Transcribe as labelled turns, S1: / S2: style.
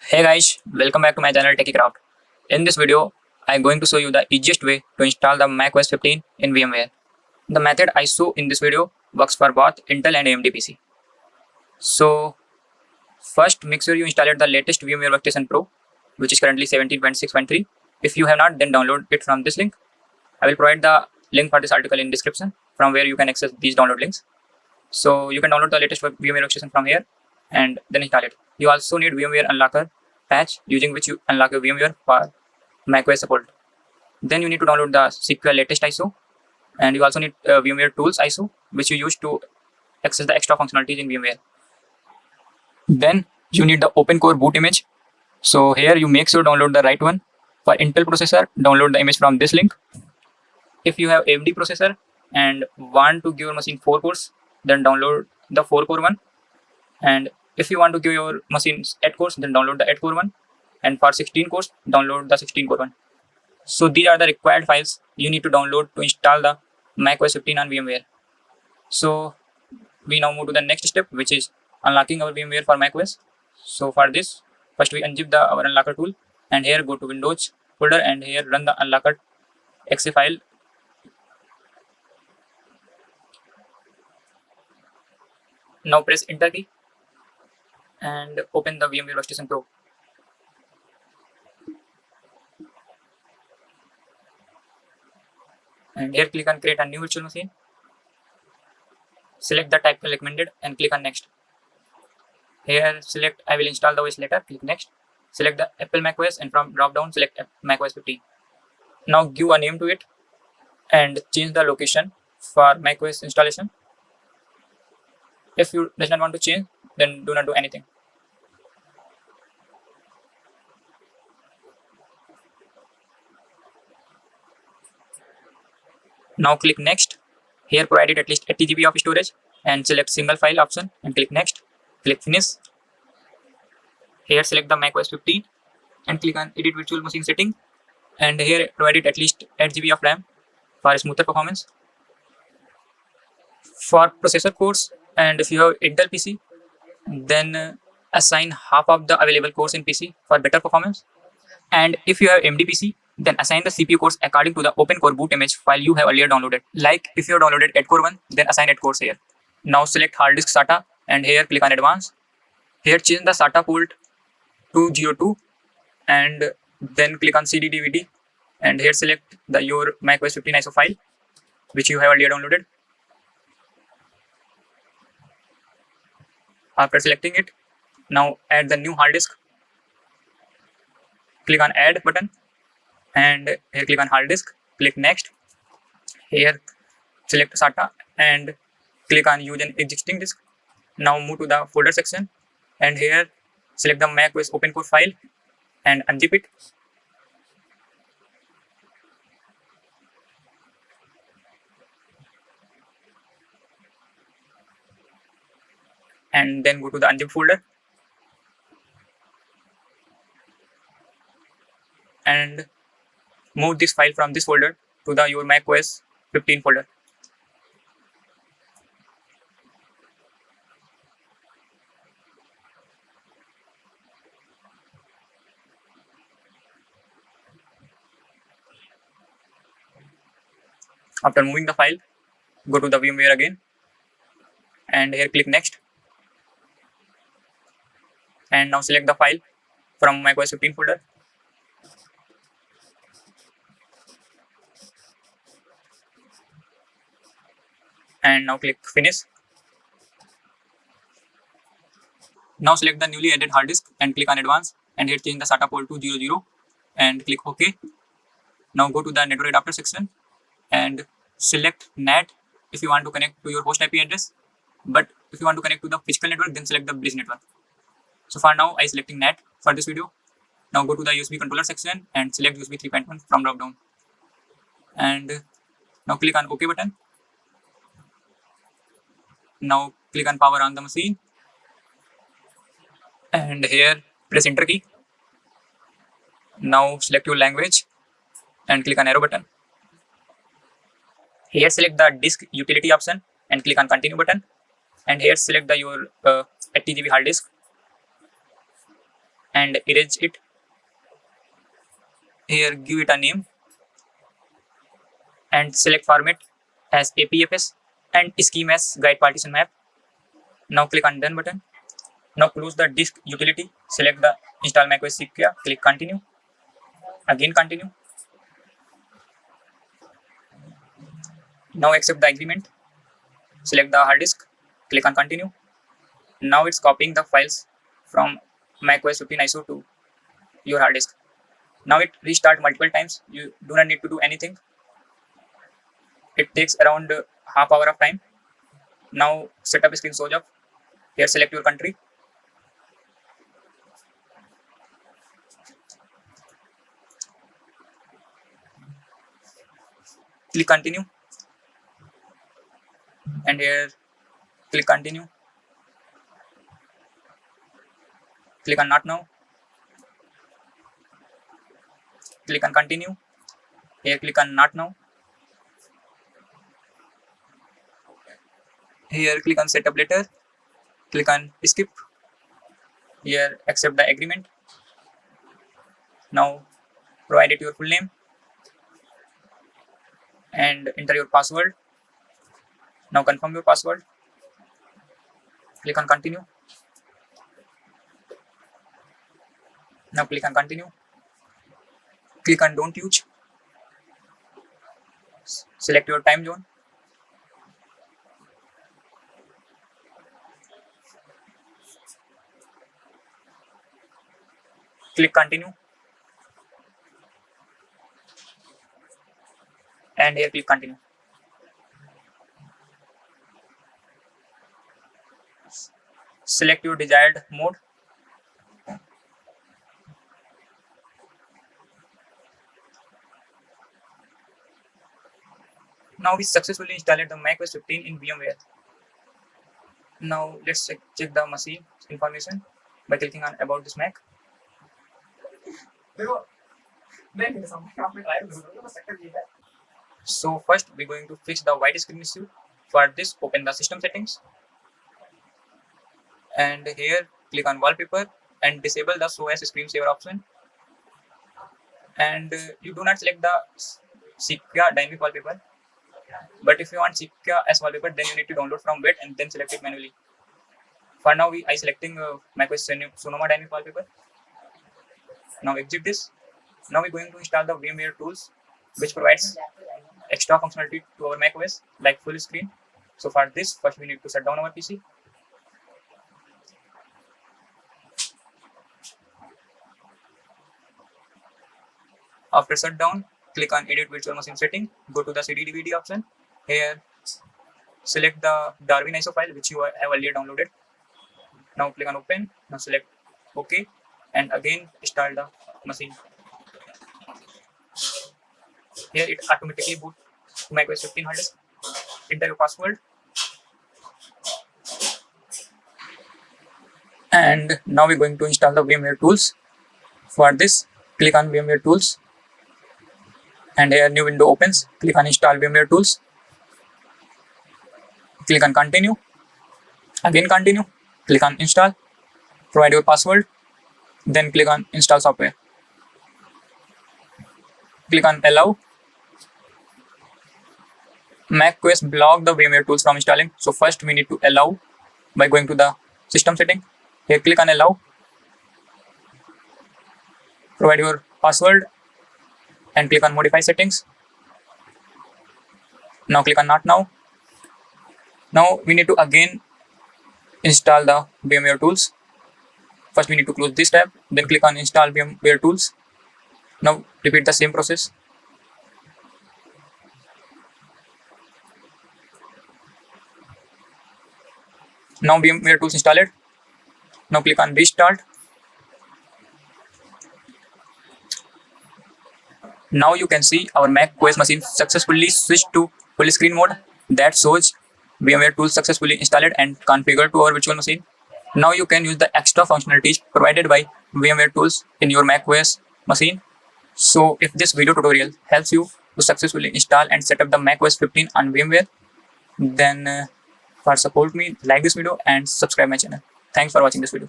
S1: Hey guys, welcome back to my channel TechieCraft. In this video, I am going to show you the easiest way to install the macOS 15 in VMware. The method I show in this video works for both Intel and AMD PC. So first, make sure you install the latest VMware Workstation Pro, which is currently 17.6.3. If you have not, then download it from this link. I will provide the link for this article in description from where you can access these download links. So you can download the latest VMware Workstation from here and then install it. You also need VMware Unlocker patch using which you unlock your VMware for macOS support. Then you need to download the SQL latest ISO, and you also need VMware Tools ISO, which you use to access the extra functionalities in VMware. Then you need the OpenCore boot image. So here you make sure download the right one. For Intel processor, download the image from this link. If you have AMD processor and want to give your machine 4 cores, then download the 4 core one. And if you want to give your machine 8 cores, then download the 8 core one. And for 16 cores, download the 16 core one. So these are the required files you need to download to install the macOS 15 on VMware. So we now move to the next step, which is unlocking our VMware for macOS. So for this, first we unzip our unlocker tool, and here go to Windows folder, and here run the unlocker exe file. Now press enter key and open the VMware Workstation Pro. And here click on create a new virtual machine. Select the type recommended and click on next. Here select I will install the OS later, click next. Select the Apple macOS and from drop down select macOS 15. Now give a name to it and change the location for macOS installation. If you does not want to change, then do not do anything. Now click next. Here provided at least 80 GB of storage and select single file option and click next. Click finish. Here select the macOS 15 and click on edit virtual machine setting, and here provided at least 8 GB of RAM for smoother performance. For processor cores, and if you have Intel PC, then assign half of the available cores in PC for better performance. And if you have AMD PC, then assign the CPU cores according to the OpenCore boot image file you have earlier downloaded. Like if you have downloaded 8 core one, then assign 8 cores here. Now select hard disk SATA and here click on advanced. Here change the SATA port to 02 and then click on CD DVD, and here select your macOS 15 ISO file which you have earlier downloaded. After selecting it, now add the new hard disk. Click on add button and here click on hard disk, click next. Here select SATA and click on use an existing disk. Now move to the folder section and here select the macOS OpenCore file and unzip it. And then go to the unzip folder and move this file from this folder to your macOS 15 folder. After moving the file, go to the VMware again and here click next, and now select the file from macOS 15 folder and now click finish. Now select the newly added hard disk and click on advanced and here change the SATA port to 00 and click OK. Now go to the network adapter section and select NAT if you want to connect to your host IP address, but if you want to connect to the physical network, then select the bridge network. So for now I selecting NAT for this video. Now go to the USB controller section and select USB 3.1 from drop down and now click on OK button. Now click on power on the machine and here press enter key. Now select your language and click on arrow button. Here select the disk utility option and click on continue button, and here select your 80 GB hard disk and erase it. Here give it a name and select format as APFS and scheme as guide partition map. Now click on done button. Now close the disk utility, select the install macOS Sequoia, click continue, again continue. Now accept the agreement, select the hard disk, click on continue. Now it's copying the files from macOS 15 ISO to your hard disk. Now it restart multiple times. You do not need to do anything. It takes around half hour of time. Now setup screen shows up. Here select your country. Click continue. And here click continue. Click on not now. Click on continue. Here click on not now. Here click on setup later. Click on skip. Here accept the agreement. Now provide it your full name and enter your password. Now confirm your password. Click on continue. Now click on continue. Click on don't use. Select your time zone. Click continue. And here click continue. Select your desired mode. Now we successfully installed the macOS 15 in VMware. Now let's check the machine information by clicking on about this Mac. So first we're going to fix the white screen issue. For this, open the system settings and here click on wallpaper and disable the show as screensaver option. And you do not select the Sequoia dynamic wallpaper, but if you want Sequoia as wallpaper, then you need to download from web and then select it manually. For now, I selecting macOS Sonoma dynamic wallpaper. Now exit this. Now we're going to install the VMware tools, which provides extra functionality to our macOS like full screen. So for this, first we need to shut down our PC. After shutdown, click on edit virtual machine setting, go to the CD DVD option. Here select the Darwin ISO file which you have earlier downloaded. Now click on open. Now select OK and again start the machine. Here it automatically boot to macOS 15 hard disk. Enter your password. And now we're going to install the VMware tools. For this, click on VMware tools. And here new window opens. Click on install VMware tools. Click on continue. Again continue. Click on install. Provide your password. Then click on install software. Click on allow. macOS block the VMware tools from installing. So first we need to allow by going to the system setting. Here click on allow. Provide your password and click on modify settings. Now click on not now. Now we need to again install the VMware tools. First we need to close this tab, then click on install VMware tools. Now repeat the same process. Now VMware tools installed. Now click on restart. Now you can see our macOS machine successfully switched to full screen mode. That shows VMware tools successfully installed and configured to our virtual machine. Now you can use the extra functionalities provided by VMware tools in your macOS machine. So if this video tutorial helps you to successfully install and set up the macOS 15 on VMware, then for support me, like this video and subscribe my channel. Thanks for watching this video.